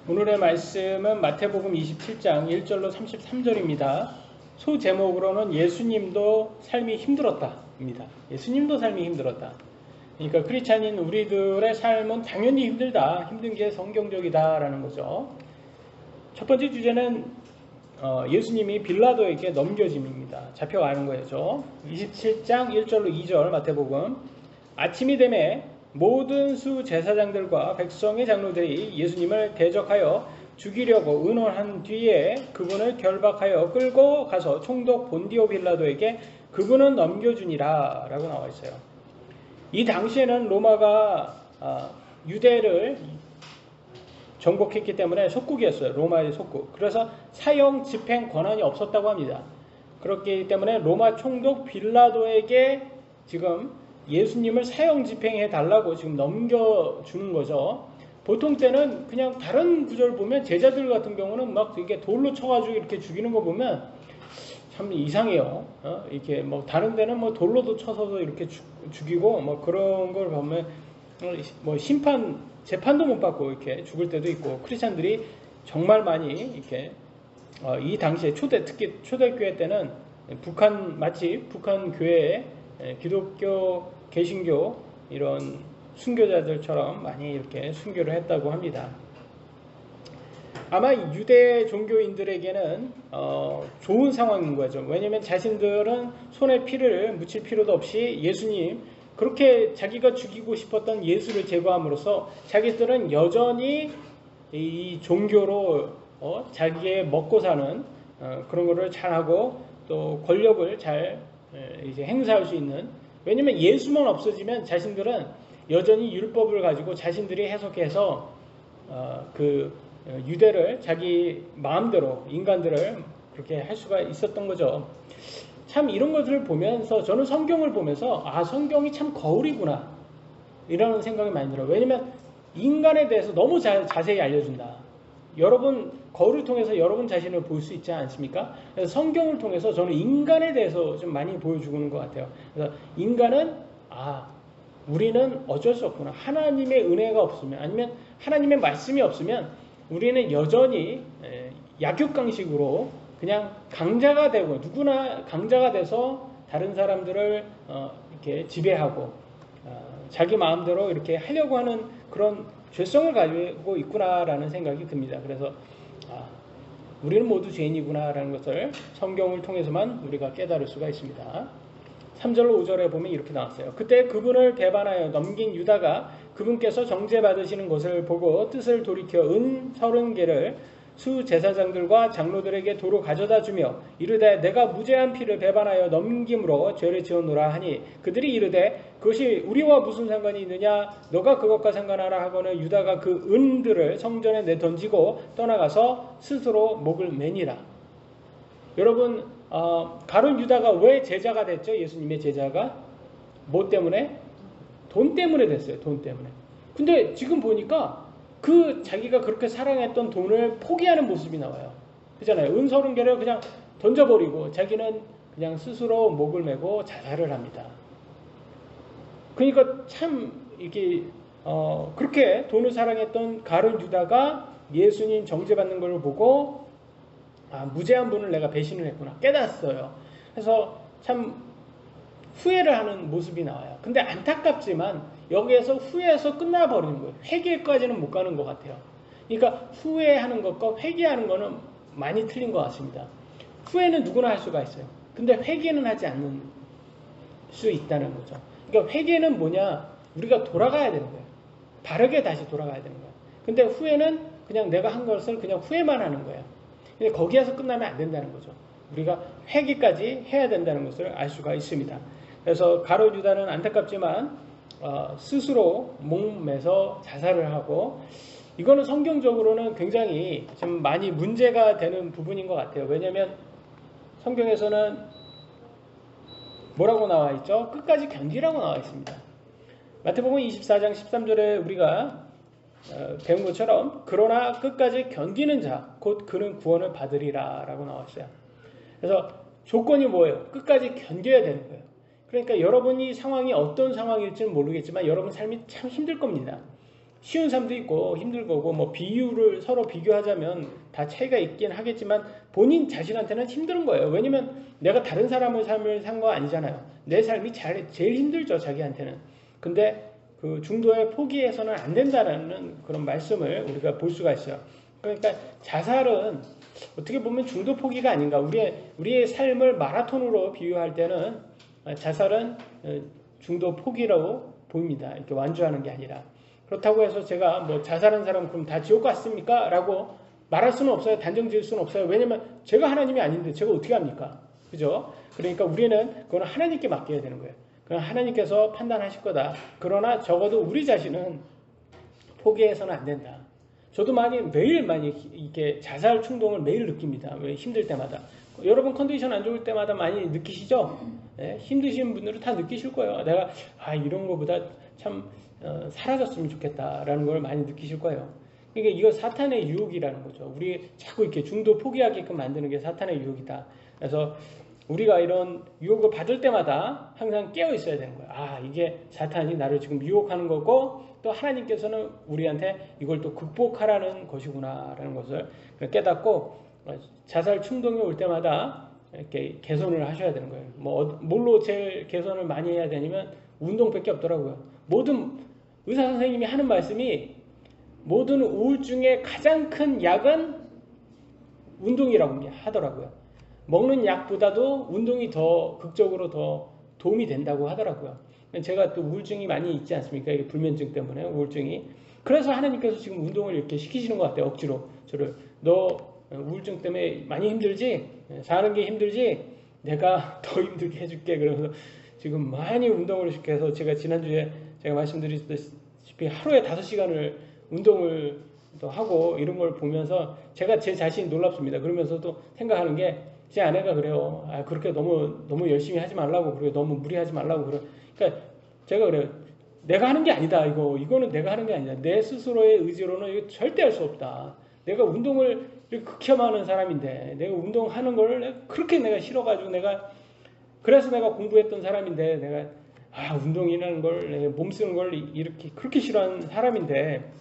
오늘의 말씀은 마태복음 27장 1절로 33절입니다. 소제목으로는 예수님도 삶이 힘들었다입니다. 예수님도 삶이 힘들었다. 그러니까 크리스찬인 우리들의 삶은 당연히 힘들다. 힘든 게 성경적이다라는 거죠. 첫 번째 주제는 예수님이 빌라도에게 넘겨짐입니다. 잡혀가는 거죠. 27장 1절로 2절 마태복음. 아침이 되매 모든 수제사장들과 백성의 장로들이 예수님을 대적하여 죽이려고 의논한 뒤에 그분을 결박하여 끌고 가서 총독 본디오 빌라도에게 그분은 넘겨주니라 라고 나와 있어요. 이 당시에는 로마가 유대를 정복했기 때문에 속국이었어요. 로마의 속국. 그래서 사형 집행 권한이 없었다고 합니다. 그렇기 때문에 로마 총독 빌라도에게 지금 예수님을 사형 집행해 달라고 지금 넘겨주는 거죠. 보통 때는 그냥 다른 구절 보면 제자들 같은 경우는 막 이게 돌로 쳐가지고 이렇게 죽이는 거 보면 참 이상해요. 이렇게 뭐 다른 데는 뭐 돌로도 쳐서도 이렇게 죽이고 뭐 그런 걸 보면 뭐 재판도 못 받고 이렇게 죽을 때도 있고 크리스찬들이 정말 많이 이렇게 이 당시에 특히 초대교회 때는 마치 북한 교회에 기독교 개신교 이런 순교자들처럼 많이 이렇게 순교를 했다고 합니다. 아마 유대 종교인들에게는 좋은 상황인 거죠. 왜냐하면 자신들은 손에 피를 묻힐 필요도 없이 예수님 그렇게 자기가 죽이고 싶었던 예수를 제거함으로써 자기들은 여전히 이 종교로 자기의 먹고 사는 그런 거를 잘하고 또 권력을 잘 이제 행사할 수 있는, 왜냐면 예수만 없어지면 자신들은 여전히 율법을 가지고 자신들이 해석해서 그 유대를 자기 마음대로 인간들을 그렇게 할 수가 있었던 거죠. 참 이런 것들을 보면서 저는 성경을 보면서 성경이 참 거울이구나 이런 생각이 많이 들어요. 왜냐면 인간에 대해서 너무 자세히 알려준다. 여러분 거울을 통해서 여러분 자신을 볼 수 있지 않습니까? 그래서 성경을 통해서 저는 인간에 대해서 좀 많이 보여주는 것 같아요. 그래서 인간은 우리는 어쩔 수 없구나. 하나님의 은혜가 없으면 아니면 하나님의 말씀이 없으면 우리는 여전히 약육강식으로 그냥 강자가 되고 누구나 강자가 돼서 다른 사람들을 이렇게 지배하고 자기 마음대로 이렇게 하려고 하는 그런 죄성을 가지고 있구나라는 생각이 듭니다. 그래서 우리는 모두 죄인이구나라는 것을 성경을 통해서만 우리가 깨달을 수가 있습니다. 3절로 5절에 보면 이렇게 나왔어요. 그때 그분을 배반하여 넘긴 유다가 그분께서 정죄받으시는 것을 보고 뜻을 돌이켜 은 30개를 수제사장들과 장로들에게 도로 가져다 주며 이르되 내가 무죄한 피를 배반하여 넘김으로 죄를 지었노라 하니 그들이 이르되 그것이 우리와 무슨 상관이 있느냐 너가 그것과 상관하라 하고는 유다가 그 은들을 성전에 내던지고 떠나가서 스스로 목을 매니라. 여러분 가룟 유다가 왜 제자가 됐죠? 예수님의 제자가 뭐 때문에? 돈 때문에 됐어요. 돈 때문에. 근데 지금 보니까 자기가 그렇게 사랑했던 돈을 포기하는 모습이 나와요. 그잖아요. 은 30개를 그냥 던져버리고 자기는 그냥 스스로 목을 메고 자살을 합니다. 그러니까 참 이게 그렇게 돈을 사랑했던 가룟 유다가 예수님 정죄받는 걸 보고 무죄한 분을 내가 배신을 했구나 깨닫았어요. 그래서 참 후회를 하는 모습이 나와요. 근데 안타깝지만 여기에서 후회해서 끝나버리는 거예요. 회개까지는 못 가는 것 같아요. 그러니까 후회하는 것과 회개하는 거는 많이 틀린 것 같습니다. 후회는 누구나 할 수가 있어요. 근데 회개는 하지 않는 수 있다는 거죠. 그러니까 회개는 뭐냐? 우리가 돌아가야 되는 거예요. 바르게 다시 돌아가야 되는 거예요. 근데 후회는 그냥 내가 한 것을 그냥 후회만 하는 거예요. 근데 거기에서 끝나면 안 된다는 거죠. 우리가 회개까지 해야 된다는 것을 알 수가 있습니다. 그래서 가룟 유다는 안타깝지만 스스로 목매서 자살을 하고 이거는 성경적으로는 굉장히 좀 많이 문제가 되는 부분인 것 같아요. 왜냐하면 성경에서는 뭐라고 나와 있죠? 끝까지 견디라고 나와 있습니다. 마태복음 24장 13절에 우리가 배운 것처럼 그러나 끝까지 견디는 자 곧 그는 구원을 받으리라 라고 나와 있어요. 그래서 조건이 뭐예요? 끝까지 견뎌야 되는 거예요. 그러니까 여러분이 상황이 어떤 상황일지는 모르겠지만 여러분 삶이 참 힘들 겁니다. 쉬운 삶도 있고 힘들 거고, 뭐 비유를 서로 비교하자면 다 차이가 있긴 하겠지만 본인 자신한테는 힘든 거예요. 왜냐면 내가 다른 사람의 삶을 산 거 아니잖아요. 내 삶이 제일 힘들죠, 자기한테는. 근데 그 중도에 포기해서는 안 된다는 그런 말씀을 우리가 볼 수가 있어요. 그러니까 자살은 어떻게 보면 중도 포기가 아닌가. 우리의 삶을 마라톤으로 비유할 때는 자살은 중도 포기라고 보입니다. 이렇게 완주하는 게 아니라. 그렇다고 해서 제가 뭐 자살한 사람 그럼 다 지옥 갔습니까? 라고 말할 수는 없어요. 단정 지을 수는 없어요. 왜냐면 제가 하나님이 아닌데 제가 어떻게 합니까? 그죠? 그러니까 우리는 그건 하나님께 맡겨야 되는 거예요. 그건 하나님께서 판단하실 거다. 그러나 적어도 우리 자신은 포기해서는 안 된다. 저도 매일 이렇게 자살 충동을 매일 느낍니다. 왜 힘들 때마다. 여러분 컨디션 안 좋을 때마다 많이 느끼시죠? 네? 힘드신 분들은 다 느끼실 거예요. 내가 이런 거보다 참 사라졌으면 좋겠다라는 걸 많이 느끼실 거예요. 그러니까 이거 사탄의 유혹이라는 거죠. 우리 자꾸 이렇게 중도 포기하게끔 만드는 게 사탄의 유혹이다. 그래서 우리가 이런 유혹을 받을 때마다 항상 깨어 있어야 되는 거예요. 이게 사탄이 나를 지금 유혹하는 거고 또 하나님께서는 우리한테 이걸 또 극복하라는 것이구나 라는 것을 깨닫고 자살 충동이 올 때마다 이렇게 개선을 하셔야 되는 거예요. 뭘로 제일 개선을 많이 해야 되냐면 운동밖에 없더라고요. 모든 의사 선생님이 하는 말씀이 모든 우울증의 가장 큰 약은 운동이라고 하더라고요. 먹는 약보다도 운동이 더 극적으로 더 도움이 된다고 하더라고요. 제가 또 우울증이 많이 있지 않습니까? 이게 불면증 때문에 우울증이. 그래서 하나님께서 지금 운동을 이렇게 시키시는 것 같아요. 억지로. 너 우울증 때문에 많이 힘들지? 사는 게 힘들지? 내가 더 힘들게 해줄게. 그래서 지금 많이 운동을 시켜서 제가 지난주에 제가 말씀드렸다시피 하루에 5시간을 운동을 또 하고 이런 걸 보면서 제가 제 자신이 놀랍습니다. 그러면서도 생각하는 게 제 아내가 그래요. 그렇게 너무 열심히 하지 말라고 그래요. 너무 무리하지 말라고 그래요. 그러니까 제가 그래요. 내가 하는 게 아니다. 이거는 내가 하는 게 아니다. 내 스스로의 의지로는 이거 절대 할 수 없다. 내가 운동을 극혐하는 사람인데 내가 운동하는 걸 그렇게 내가 싫어가지고 그래서 내가 공부했던 사람인데 내가 운동이라는 걸 몸 쓰는 걸 이렇게 그렇게 싫어하는 사람인데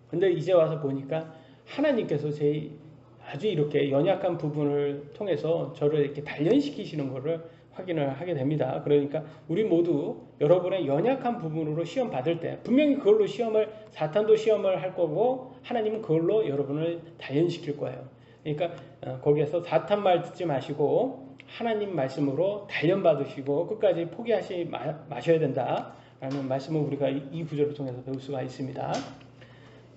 근데 이제 와서 보니까 하나님께서 제 아주 이렇게 연약한 부분을 통해서 저를 이렇게 단련시키시는 것을 확인을 하게 됩니다. 그러니까 우리 모두 여러분의 연약한 부분으로 시험 받을 때 분명히 그걸로 사탄도 시험을 할 거고 하나님은 그걸로 여러분을 단련시킬 거예요. 그러니까 거기에서 사탄 말 듣지 마시고 하나님 말씀으로 단련 받으시고 끝까지 포기하지 마셔야 된다라는 말씀을 우리가 이 구절을 통해서 배울 수가 있습니다.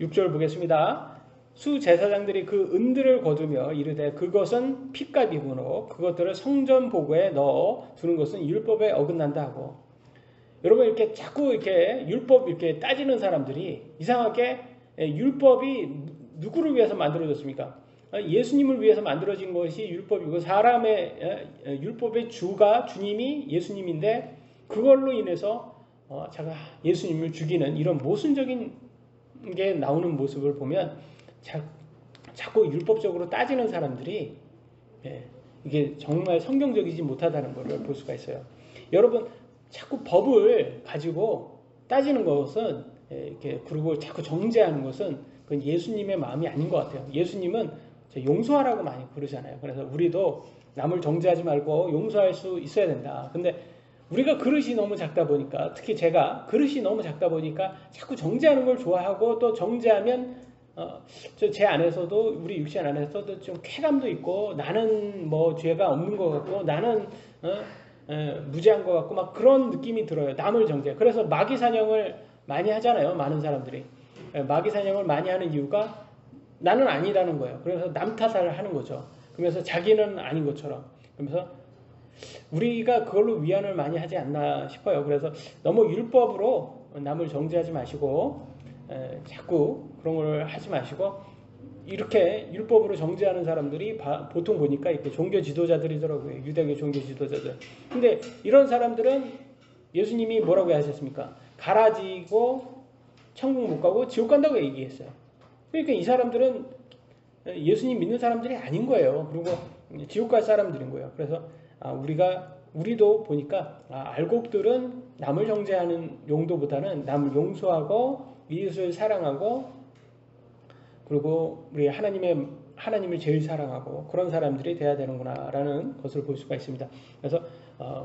6절 보겠습니다. 수제사장들이 그 은들을 거두며 이르되 그것은 핏값이므로 그것들을 성전 보고에 넣어 두는 것은 율법에 어긋난다 하고. 여러분 이렇게 자꾸 이렇게 율법 이렇게 따지는 사람들이 이상하게 율법이 누구를 위해서 만들어졌습니까? 예수님을 위해서 만들어진 것이 율법이고 사람의 율법의 주님이 예수님인데 그걸로 인해서 제가 예수님을 죽이는 이런 모순적인 게 나오는 모습을 보면 자꾸 율법적으로 따지는 사람들이 이게 정말 성경적이지 못하다는 것을 볼 수가 있어요. 여러분 자꾸 법을 가지고 따지는 것은 그리고 자꾸 정죄하는 것은 그건 예수님의 마음이 아닌 것 같아요. 예수님은 용서하라고 많이 그러잖아요. 그래서 우리도 남을 정죄하지 말고 용서할 수 있어야 된다. 근데 우리가 그릇이 너무 작다 보니까 특히 제가 그릇이 너무 작다 보니까 자꾸 정죄하는 걸 좋아하고 또 정죄하면 제 안에서도 우리 육신 안에서도 좀 쾌감도 있고 나는 뭐 죄가 없는 것 같고 나는 무죄한 것 같고 막 그런 느낌이 들어요. 남을 정죄. 그래서 마귀 사냥을 많이 하잖아요. 많은 사람들이 마귀 사냥을 많이 하는 이유가 나는 아니라는 거예요. 그래서 남 탓을 하는 거죠. 그러면서 자기는 아닌 것처럼. 그러면서 우리가 그걸로 위안을 많이 하지 않나 싶어요. 그래서 너무 율법으로 남을 정죄하지 마시고 자꾸 그런 걸 하지 마시고 이렇게 율법으로 정죄하는 사람들이 보통 보니까 이렇게 종교 지도자들이더라고요. 유대교 종교 지도자들. 근데 이런 사람들은 예수님이 뭐라고 하셨습니까? 가라지고 천국 못 가고 지옥 간다고 얘기했어요. 그러니까 이 사람들은 예수님 믿는 사람들이 아닌 거예요. 그리고 지옥 갈 사람들인 거예요. 그래서 우리도 보니까 알곡들은 남을 정죄하는 용도보다는 남을 용서하고 이웃을 사랑하고 그리고 우리 하나님을 제일 사랑하고 그런 사람들이 돼야 되는구나라는 것을 볼 수가 있습니다. 그래서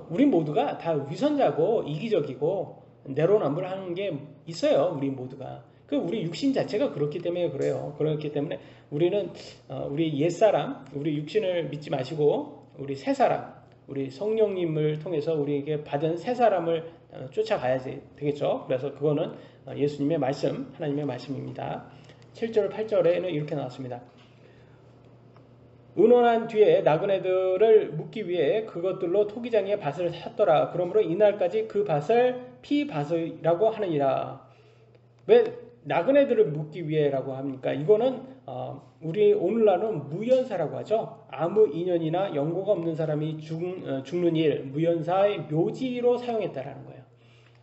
우리 모두가 다 위선자고 이기적이고 내로남불하는 게 있어요. 우리 모두가. 우리 육신 자체가 그렇기 때문에 그래요. 그렇기 때문에 우리는 우리 옛사람, 우리 육신을 믿지 마시고 우리 새사람, 우리 성령님을 통해서 우리에게 받은 새사람을 쫓아가야 되겠죠. 그래서 그거는 예수님의 말씀, 하나님의 말씀입니다. 7절, 8절에는 이렇게 나왔습니다. 의논한 뒤에 나그네들을 묻기 위해 그것들로 토기장의 밭을 샀더라. 그러므로 이날까지 그 밭을 피밭이라고 하느니라. 왜 나그네들을 묻기 위해라고 합니까? 이거는 우리 오늘날은 무연사라고 하죠. 아무 인연이나 연고가 없는 사람이 죽는 일, 무연사의 묘지로 사용했다라는 거예요.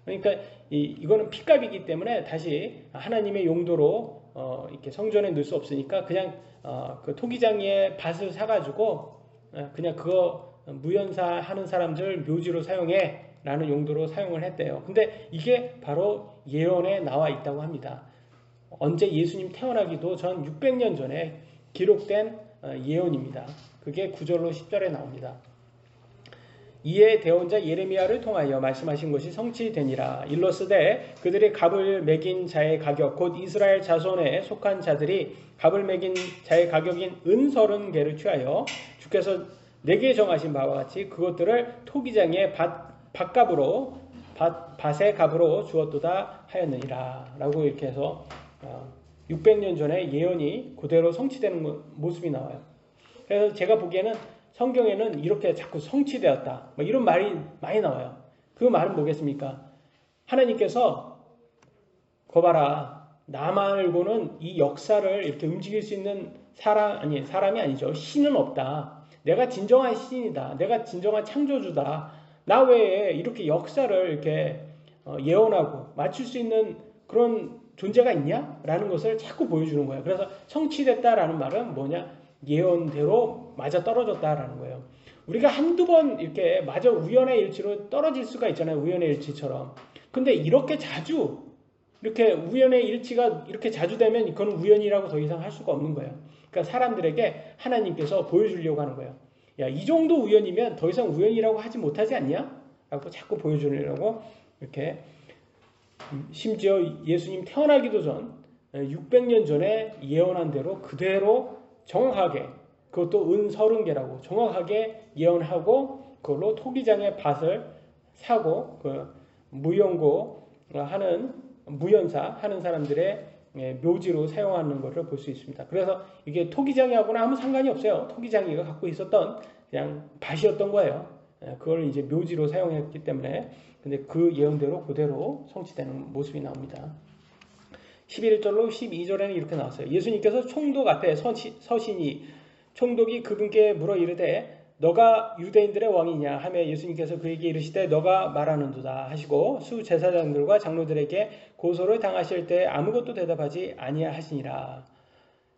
그러니까 이거는 피값이기 때문에 다시 하나님의 용도로 이렇게 성전에 넣을 수 없으니까 그냥 그 토기장의 밭을 사가지고 그냥 그거 무연사 하는 사람들 묘지로 사용해 라는 용도로 사용을 했대요. 근데 이게 바로 예언에 나와 있다고 합니다. 언제 예수님 태어나기도 전 600년 전에 기록된 예언입니다. 그게 9절로 10절에 나옵니다. 이에 대언자 예레미야를 통하여 말씀하신 것이 성취되니라. 일러스되 그들이 갑을 매긴 자의 가격 곧 이스라엘 자손에 속한 자들이 갑을 매긴 자의 가격인 은 30개를 취하여 주께서 내게 정하신 바와 같이 그것들을 토기장의 밭의 값으로 주었도다 하였느니라 라고 이렇게 해서 600년 전에 예언이 그대로 성취되는 모습이 나와요. 그래서 제가 보기에는 성경에는 이렇게 자꾸 성취되었다 이런 말이 많이 나와요. 그 말은 뭐겠습니까? 하나님께서 거봐라 나 말고는 이 역사를 이렇게 움직일 수 있는 사람이 아니죠. 신은 없다. 내가 진정한 신이다. 내가 진정한 창조주다. 나 외에 이렇게 역사를 이렇게 예언하고 맞출 수 있는 그런 존재가 있냐? 라는 것을 자꾸 보여주는 거예요. 그래서 성취됐다라는 말은 뭐냐? 예언대로 맞아 떨어졌다라는 거예요. 우리가 한두 번 이렇게 마저 우연의 일치로 떨어질 수가 있잖아요. 우연의 일치처럼. 근데 이렇게 자주 이렇게 우연의 일치가 이렇게 자주 되면 그건 우연이라고 더 이상 할 수가 없는 거예요. 그러니까 사람들에게 하나님께서 보여주려고 하는 거예요. 야, 이 정도 우연이면 더 이상 우연이라고 하지 못하지 않냐? 라고 자꾸 보여주려고 이렇게 심지어 예수님 태어나기도 전 600년 전에 예언한 대로 그대로 정확하게 그것도 은 30개라고 정확하게 예언하고 그걸로 토기장의 밭을 사고 그 무연사 하는 사람들의 묘지로 사용하는 것을 볼 수 있습니다. 그래서 이게 토기장이하고는 아무 상관이 없어요. 토기장이가 갖고 있었던 그냥 밭이었던 거예요. 그걸 이제 묘지로 사용했기 때문에 근데 그 예언대로 그대로 성취되는 모습이 나옵니다. 11절로 12절에는 이렇게 나왔어요. 예수님께서 총독 앞에 서시니 총독이 그분께 물어 이르되 너가 유대인들의 왕이냐 하며 예수님께서 그에게 이르시되 너가 말하는도다 하시고 수제사장들과 장로들에게 고소를 당하실 때 아무것도 대답하지 아니하시니라.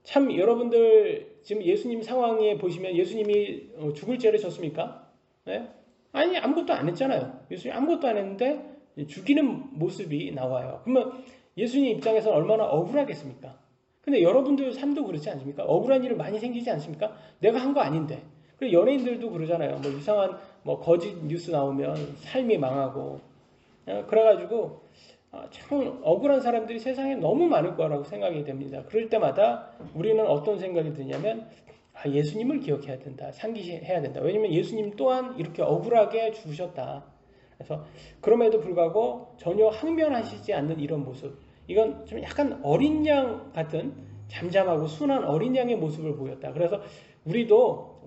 참 여러분들 지금 예수님 상황에 보시면 예수님이 죽을 죄를 졌습니까? 네? 아니 아무것도 안 했잖아요. 예수님 아무것도 안 했는데 죽이는 모습이 나와요. 그러면 예수님 입장에서는 얼마나 억울하겠습니까? 근데 여러분들 삶도 그렇지 않습니까? 억울한 일을 많이 생기지 않습니까? 내가 한 거 아닌데. 그리고 연예인들도 그러잖아요. 뭐 이상한 거짓 뉴스 나오면 삶이 망하고. 그래가지고 참 억울한 사람들이 세상에 너무 많을 거라고 생각이 됩니다. 그럴 때마다 우리는 어떤 생각이 드냐면 예수님을 기억해야 된다. 상기해야 된다. 왜냐면 예수님 또한 이렇게 억울하게 죽으셨다. 그래서 그럼에도 불구하고 전혀 항변하시지 않는 이런 모습. 이건 좀 약간 어린 양 같은 잠잠하고 순한 어린 양의 모습을 보였다. 그래서 우리도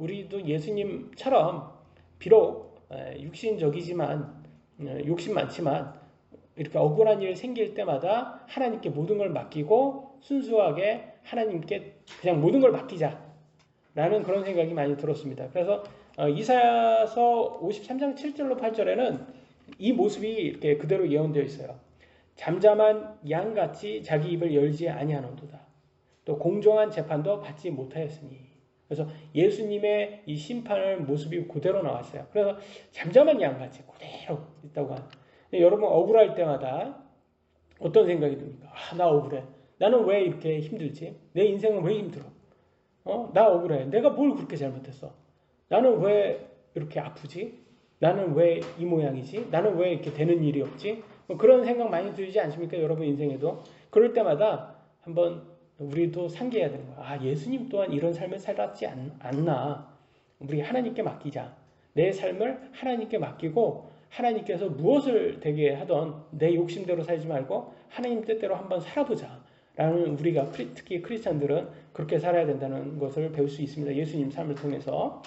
예수님처럼 비록 육신적이지만 욕심 많지만 이렇게 억울한 일 생길 때마다 하나님께 모든 걸 맡기고 순수하게 하나님께 그냥 모든 걸 맡기자라는 그런 생각이 많이 들었습니다. 그래서 이사야서 53장 7절로 8절에는 이 모습이 이렇게 그대로 예언되어 있어요. 잠잠한 양같이 자기 입을 열지 아니하는도다. 또 공정한 재판도 받지 못하였으니. 그래서 예수님의 이 심판의 모습이 그대로 나왔어요. 그래서 잠잠한 양같이 그대로 있다고 하는. 여러분 억울할 때마다 어떤 생각이 듭니까? 나 억울해. 나는 왜 이렇게 힘들지? 내 인생은 왜 힘들어? 나 억울해. 내가 뭘 그렇게 잘못했어? 나는 왜 이렇게 아프지? 나는 왜 이 모양이지? 나는 왜 이렇게 되는 일이 없지? 뭐 그런 생각 많이 들지 않습니까? 여러분 인생에도. 그럴 때마다 한번 우리도 상기해야 되는 거야. 예수님 또한 이런 삶을 살았지 않나. 우리 하나님께 맡기자. 내 삶을 하나님께 맡기고 하나님께서 무엇을 되게 하던 내 욕심대로 살지 말고 하나님 뜻대로 한번 살아보자. 라는 우리가 특히 크리스찬들은 그렇게 살아야 된다는 것을 배울 수 있습니다. 예수님 삶을 통해서.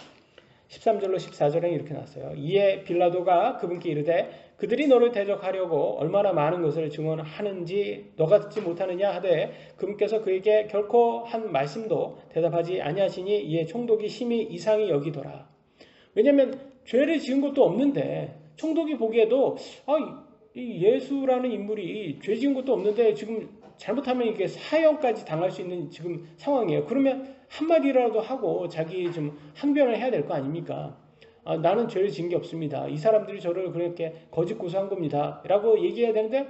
13절로 14절에 이렇게 나왔어요. 이에 빌라도가 그분께 이르되 그들이 너를 대적하려고 얼마나 많은 것을 증언하는지 너가 듣지 못하느냐 하되 그분께서 그에게 결코 한 말씀도 대답하지 아니하시니 이에 총독이 심히 이상히 여기더라. 왜냐하면 죄를 지은 것도 없는데 총독이 보기에도 이 예수라는 인물이 죄 지은 것도 없는데 지금 잘못하면 이게 사형까지 당할 수 있는 지금 상황이에요. 그러면 한마디라도 하고 자기 좀 항변을 해야 될 거 아닙니까? 나는 죄를 지은 게 없습니다. 이 사람들이 저를 그렇게 거짓 고소한 겁니다. 라고 얘기해야 되는데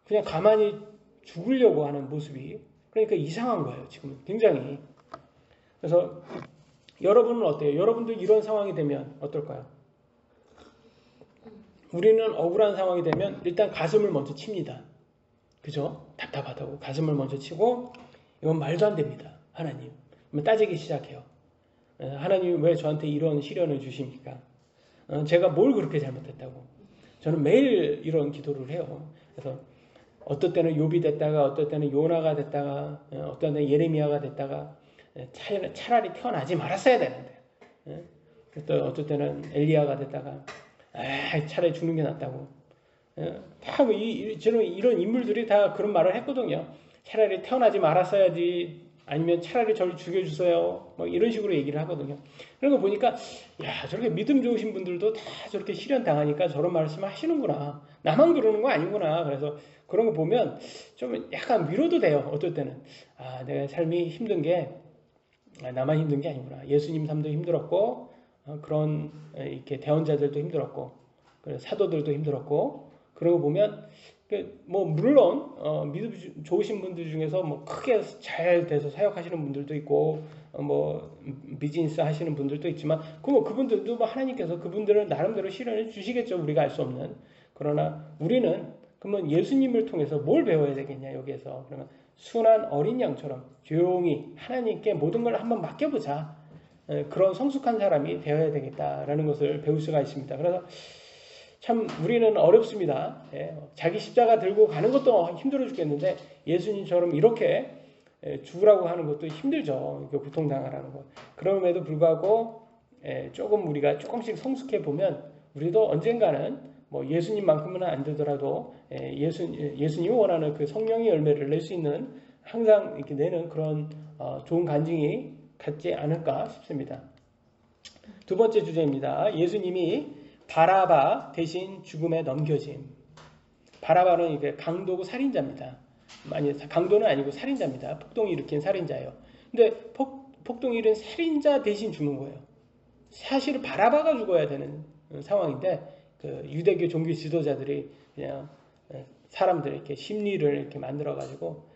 그냥 가만히 죽으려고 하는 모습이 그러니까 이상한 거예요. 지금 굉장히. 그래서 여러분은 어때요? 여러분도 이런 상황이 되면 어떨까요? 우리는 억울한 상황이 되면 일단 가슴을 먼저 칩니다. 그죠? 답답하다고 가슴을 먼저 치고 이건 말도 안 됩니다. 하나님. 그러면 따지기 시작해요. 하나님 왜 저한테 이런 시련을 주십니까? 제가 뭘 그렇게 잘못했다고. 저는 매일 이런 기도를 해요. 그래서 어떨 때는 욥이 됐다가 어떨 때는 요나가 됐다가 어떤 때는 예레미야가 됐다가 차라리 태어나지 말았어야 되는데 또 어떨 때는 엘리야가 됐다가 차라리 죽는 게 낫다고. 다 저는 이런 인물들이 다 그런 말을 했거든요. 차라리 태어나지 말았어야지 아니면 차라리 저를 죽여주세요. 뭐 이런 식으로 얘기를 하거든요. 그런 거 보니까 저렇게 믿음 좋으신 분들도 다 저렇게 시련 당하니까 저런 말씀을 하시는구나. 나만 그러는 거 아니구나. 그래서 그런 거 보면 좀 약간 위로도 돼요. 어떨 때는 내가 삶이 힘든 게 나만 힘든 게 아니구나. 예수님 삶도 힘들었고 그런 이렇게 대언자들도 힘들었고 사도들도 힘들었고 그러고 보면 뭐 물론 믿음 좋으신 분들 중에서 뭐 크게 잘 돼서 사역하시는 분들도 있고 뭐 비즈니스 하시는 분들도 있지만 그분들도 뭐 하나님께서 그분들은 나름대로 시련을 주시겠죠. 우리가 알 수 없는. 그러나 우리는 그러면 예수님을 통해서 뭘 배워야 되겠냐 여기에서. 그러면 순한 어린 양처럼 조용히 하나님께 모든 걸 한번 맡겨보자. 그런 성숙한 사람이 되어야 되겠다라는 것을 배울 수가 있습니다. 그래서 참 우리는 어렵습니다. 자기 십자가 들고 가는 것도 힘들어 죽겠는데 예수님처럼 이렇게 죽으라고 하는 것도 힘들죠. 고통당하라는 것. 그럼에도 불구하고 조금 우리가 조금씩 성숙해 보면 우리도 언젠가는 뭐 예수님만큼은 안 되더라도 예수님이 원하는 그 성령의 열매를 낼 수 있는 항상 이렇게 내는 그런 좋은 간증이 갖지 않을까 싶습니다. 두 번째 주제입니다. 예수님이 바라바 대신 죽음에 넘겨짐. 바라바는 이게 강도고 살인자입니다. 아니 강도는 아니고 살인자입니다. 폭동을 일으킨 살인자예요. 근데 폭동을 일으킨 살인자 대신 죽는 거예요. 사실 바라바가 죽어야 되는 상황인데 그 유대교 종교 지도자들이 그냥 사람들에게 심리를 이렇게 만들어 가지고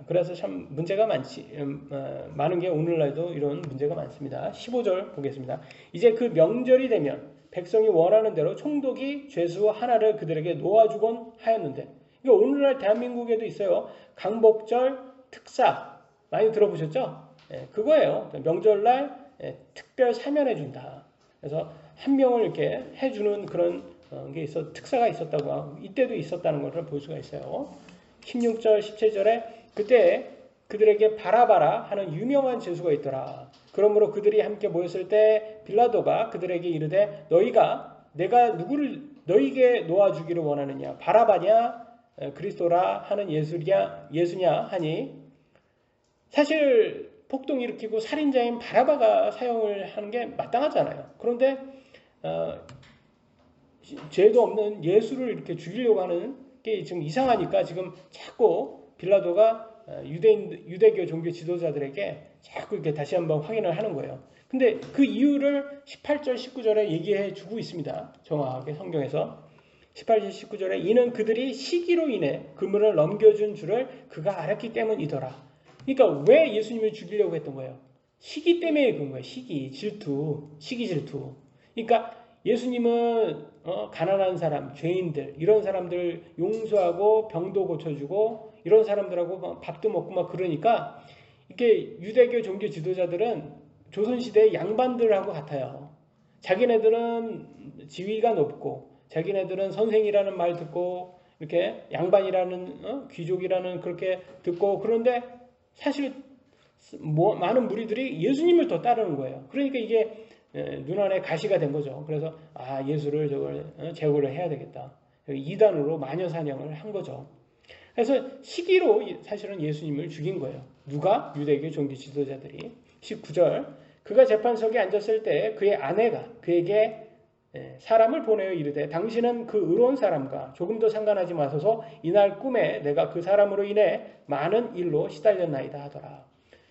그래서 참 문제가 많은 게 오늘날도 이런 문제가 많습니다. 15절 보겠습니다. 이제 그 명절이 되면 백성이 원하는 대로 총독이 죄수 하나를 그들에게 놓아주곤 하였는데 그러니까 오늘날 대한민국에도 있어요. 강복절 특사 많이 들어보셨죠? 그거예요. 명절날 특별 사면해준다. 그래서 한 명을 이렇게 해주는 그런 게 특사가 있었다고 하고 이때도 있었다는 것을 볼 수가 있어요. 16절 17절에 그때 그들에게 바라바라 하는 유명한 죄수가 있더라. 그러므로 그들이 함께 모였을 때 빌라도가 그들에게 이르되 내가 누구를 너희에게 놓아주기를 원하느냐 바라바냐 그리스도라 하는 예수냐 하니 사실 폭동 일으키고 살인자인 바라바가 사형을 하는 게 마땅하잖아요. 그런데 죄도 없는 예수를 이렇게 죽이려고 하는 게 지금 이상하니까 지금 자꾸 빌라도가 유대교 종교 지도자들에게 자꾸 이렇게 다시 한번 확인을 하는 거예요. 근데 그 이유를 18절, 19절에 얘기해 주고 있습니다. 정확하게 성경에서. 18절 19절에 이는 그들이 시기로 인해 그물을 넘겨준 줄을 그가 알았기 때문이더라. 그러니까 왜 예수님을 죽이려고 했던 거예요? 시기 때문에 그런 거예요. 시기, 질투, 시기 질투. 그러니까 예수님은 가난한 사람, 죄인들 이런 사람들 용서하고 병도 고쳐주고 이런 사람들하고 막 밥도 먹고 막 그러니까 이게 유대교 종교 지도자들은 조선시대의 양반들하고 같아요. 자기네들은 지위가 높고 자기네들은 선생이라는 말 듣고 이렇게 양반이라는 귀족이라는 그렇게 듣고 그런데 사실 많은 무리들이 예수님을 더 따르는 거예요. 그러니까 이게 눈안에 가시가 된 거죠. 그래서 예수를 제거를 해야 되겠다. 이단으로 마녀 사냥을 한 거죠. 그래서 시기로 사실은 예수님을 죽인 거예요. 누가? 유대교 종교 지도자들이. 19절 그가 재판석에 앉았을 때 그의 아내가 그에게 사람을 보내어 이르되 당신은 그 의로운 사람과 조금 더 상관하지 마소서 이날 꿈에 내가 그 사람으로 인해 많은 일로 시달렸나이다 하더라.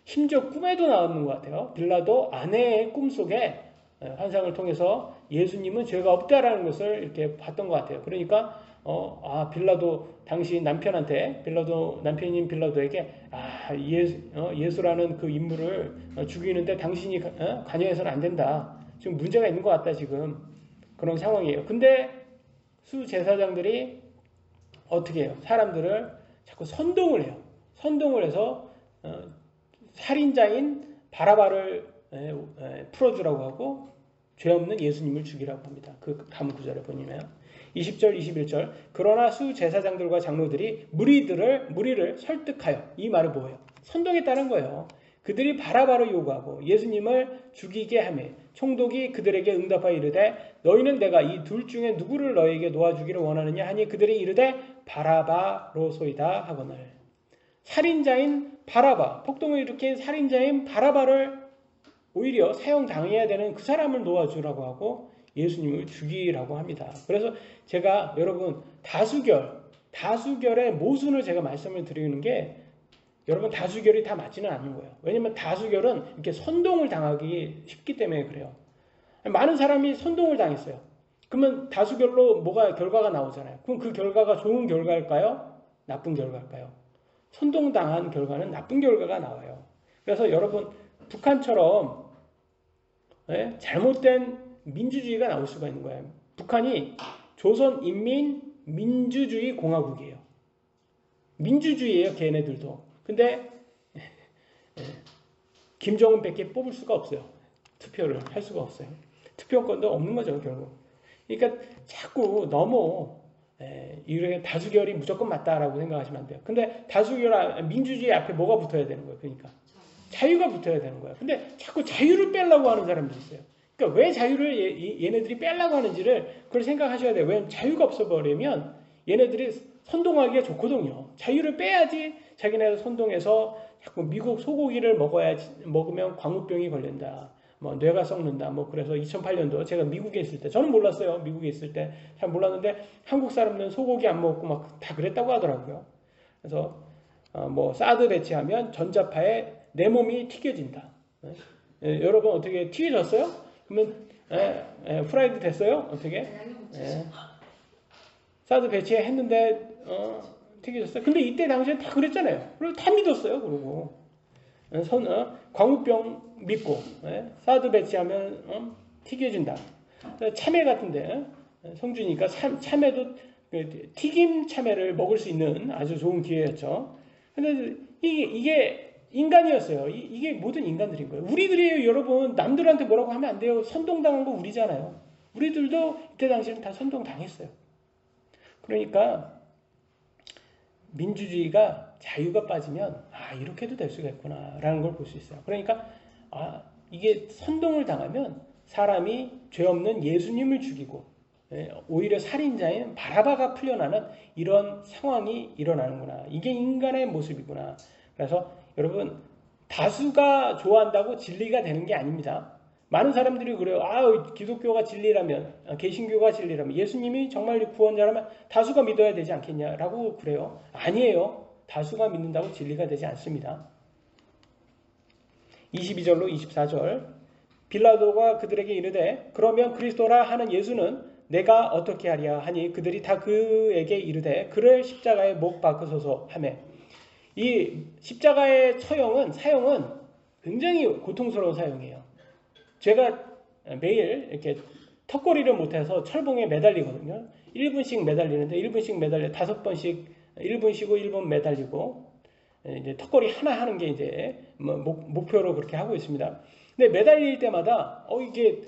심지어 꿈에도 나오는 것 같아요. 빌라도 아내의 꿈속에 환상을 통해서 예수님은 죄가 없다라는 것을 이렇게 봤던 것 같아요. 그러니까 빌라도 당시 남편한테 남편인 빌라도에게 예수라는 그 인물을 죽이는데 당신이 관여해서는 안 된다. 지금 문제가 있는 것 같다 지금 그런 상황이에요. 근데 수제사장들이 어떻게 해요? 사람들을 자꾸 선동을 해요. 선동을 해서 살인자인 바라바를 풀어주라고 하고 죄 없는 예수님을 죽이라고 합니다. 그 다음 구절에 보시면 20절 21절 그러나 수제사장들과 장로들이 무리를 설득하여 이 말은 뭐예요? 선동했다는 거예요. 그들이 바라바를 요구하고 예수님을 죽이게 하며 총독이 그들에게 응답하여 이르되 너희는 내가 이 둘 중에 누구를 너희에게 놓아주기를 원하느냐 하니 그들이 이르되 바라바로소이다 하거늘 살인자인 바라바 폭동을 일으킨 살인자인 바라바를 오히려 사형당해야 되는 그 사람을 놓아주라고 하고 예수님을 죽이라고 합니다. 그래서 제가 여러분 다수결의 모순을 제가 말씀을 드리는 게 여러분 다수결이 다 맞지는 않는 거예요. 왜냐하면 다수결은 이렇게 선동을 당하기 쉽기 때문에 그래요. 많은 사람이 선동을 당했어요. 그러면 다수결로 뭐가 결과가 나오잖아요. 그럼 그 결과가 좋은 결과일까요? 나쁜 결과일까요? 선동당한 결과는 나쁜 결과가 나와요. 그래서 여러분 북한처럼 잘못된 민주주의가 나올 수가 있는 거예요. 북한이 조선인민민주주의 공화국이에요. 민주주의예요. 걔네들도. 근데 김정은 밖에 뽑을 수가 없어요. 투표를 할 수가 없어요. 투표권도 없는 거죠. 결국. 그러니까 자꾸 너무 이렇게 다수결이 무조건 맞다라고 생각하시면 안 돼요. 근데 민주주의 앞에 뭐가 붙어야 되는 거예요. 그러니까 자유가 붙어야 되는 거예요. 근데 자꾸 자유를 빼려고 하는 사람들이 있어요. 그러니까 왜 자유를 얘네들이 빼려고 하는지를 그걸 생각하셔야 돼요. 왜냐면 자유가 없어버리면 얘네들이 선동하기가 좋거든요. 자유를 빼야지 자기네가 선동해서 자꾸 미국 소고기를 먹으면 광우병이 걸린다. 뇌가 썩는다. 그래서 2008년도 제가 미국에 있을 때 저는 몰랐어요. 미국에 있을 때 잘 몰랐는데 한국 사람들은 소고기 안 먹고 막 다 그랬다고 하더라고요. 그래서 사드 배치하면 전자파에 내 몸이 튀겨진다. 여러분 어떻게 튀겨졌어요? 그러면 프라이드 됐어요? 어떻게? 사드 배치했는데 튀겨졌어요. 근데 이때 당시에 다 그랬잖아요. 그리고 다 믿었어요. 그러고 광우병 믿고 사드 배치하면 튀겨진다. 참외 같은데 성주니까 참외도 튀김 참외를 먹을 수 있는 아주 좋은 기회였죠. 근데 이게 인간이었어요. 이게 모든 인간들인 거예요. 우리들이에요. 여러분 남들한테 뭐라고 하면 안 돼요. 선동당한 거 우리잖아요. 우리들도 이때 당시에는 다 선동당했어요. 그러니까 민주주의가 자유가 빠지면 이렇게도 될 수가 있구나 라는 걸 볼 수 있어요. 그러니까 이게 선동을 당하면 사람이 죄 없는 예수님을 죽이고 오히려 살인자인 바라바가 풀려나는 이런 상황이 일어나는구나. 이게 인간의 모습이구나. 그래서 여러분 다수가 좋아한다고 진리가 되는 게 아닙니다. 많은 사람들이 그래요. 기독교가 진리라면, 개신교가 진리라면, 예수님이 정말 구원자라면 다수가 믿어야 되지 않겠냐라고 그래요. 아니에요. 다수가 믿는다고 진리가 되지 않습니다. 22절로 24절 빌라도가 그들에게 이르되 그러면 그리스도라 하는 예수는 내가 어떻게 하랴 하니 그들이 다 그에게 이르되 그를 십자가에 못 박으소서 하매. 이 십자가의 사형은 굉장히 고통스러운 사형이에요. 제가 매일 이렇게 턱걸이를 못해서 철봉에 매달리거든요. 1분씩 매달리는데 1분씩 매달려 5번씩 1분 쉬고 1분 매달리고 이제 턱걸이 하나 하는 게 이제 목표로 그렇게 하고 있습니다. 근데 매달릴 때마다 이게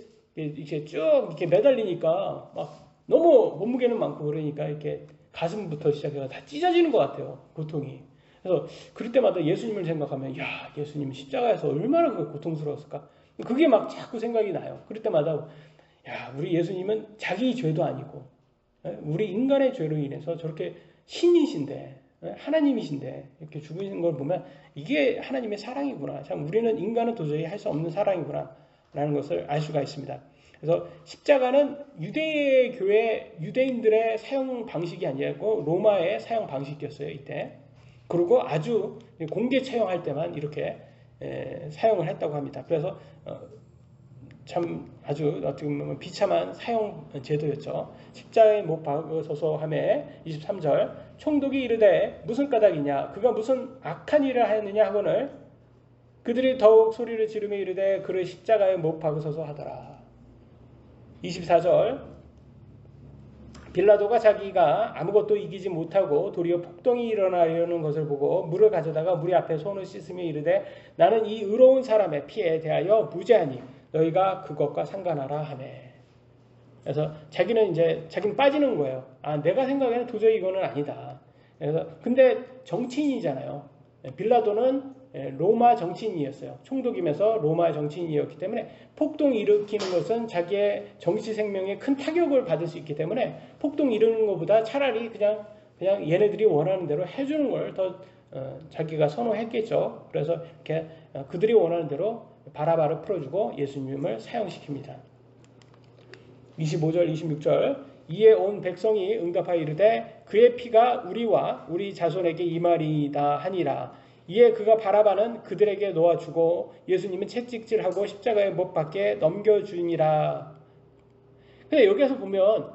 쭉 이렇게 매달리니까 막 너무 몸무게는 많고 그러니까 이렇게 가슴부터 시작해서 다 찢어지는 것 같아요. 고통이. 그래서 그럴 때마다 예수님을 생각하면 야, 예수님 십자가에서 얼마나 고통스러웠을까? 그게 막 자꾸 생각이 나요. 그럴 때마다 야, 우리 예수님은 자기 죄도 아니고 우리 인간의 죄로 인해서 저렇게 신이신데 하나님이신데 이렇게 죽으시는 걸 보면 이게 하나님의 사랑이구나. 참 우리는 인간은 도저히 할 수 없는 사랑이구나 라는 것을 알 수가 있습니다. 그래서 십자가는 유대인들의 사용 방식이 아니고 로마의 사용 방식이었어요. 이때. 그리고 아주 공개 처형할 때만 이렇게 사용을 했다고 합니다. 그래서 참 아주 어떻게 보면 비참한 사형 제도였죠. 십자가에 못 박으소서 하매 23절 총독이 이르되 무슨 까닭이냐 그가 무슨 악한 일을 하였느냐 하거늘 그들이 더욱 소리를 지르며 이르되 그를 십자가에 못 박으소서 하더라. 24절 빌라도가 자기가 아무것도 이기지 못하고 도리어 폭동이 일어나려는 것을 보고 물을 가져다가 무리 앞에 손을 씻으며 이르되 나는 이 의로운 사람의 피에 대하여 무죄하니 너희가 그것과 상관하라 하매. 그래서 자기는 빠지는 거예요. 아, 내가 생각에는 도저히 이거는 아니다. 그래서 근데 정치인이잖아요. 빌라도는 로마 정치인이었어요. 총독이면서 로마 정치인이었기 때문에 폭동 일으키는 것은 자기의 정치 생명에 큰 타격을 받을 수 있기 때문에 폭동 일으키는 것보다 차라리 그냥 얘네들이 원하는 대로 해주는 걸 더 자기가 선호했겠죠. 그래서 이렇게 그들이 원하는 대로 바라바를 풀어주고 예수님을 사형시킵니다. 25절 26절 이에 온 백성이 응답하여 이르되 그의 피가 우리와 우리 자손에게 임하리이다 하니라. 이에 그가 바라바는 그들에게 놓아주고 예수님은 채찍질하고 십자가에 못 박게 넘겨주니라. 근데 여기서 보면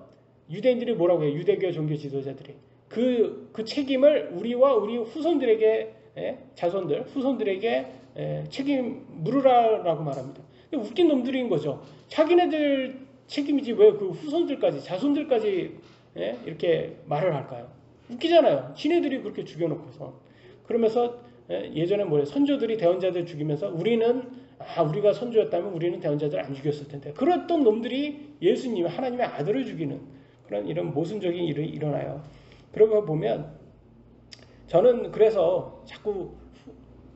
유대인들이 뭐라고 해요? 유대교 종교 지도자들이 그 책임을 우리와 우리 후손들에게 자손들 후손들에게 책임 물으라라고 말합니다. 웃긴 놈들인 거죠. 자기네들 책임이지 왜 그 후손들까지 자손들까지 이렇게 말을 할까요? 웃기잖아요. 지네들이 그렇게 죽여놓고서. 그러면서 예전에 선조들이 대언자들 죽이면서 우리가 선조였다면 우리는 대언자들 안 죽였을 텐데 그랬던 놈들이 예수님 하나님의 아들을 죽이는 그런 이런 모순적인 일이 일어나요. 그러고 보면 저는 그래서 자꾸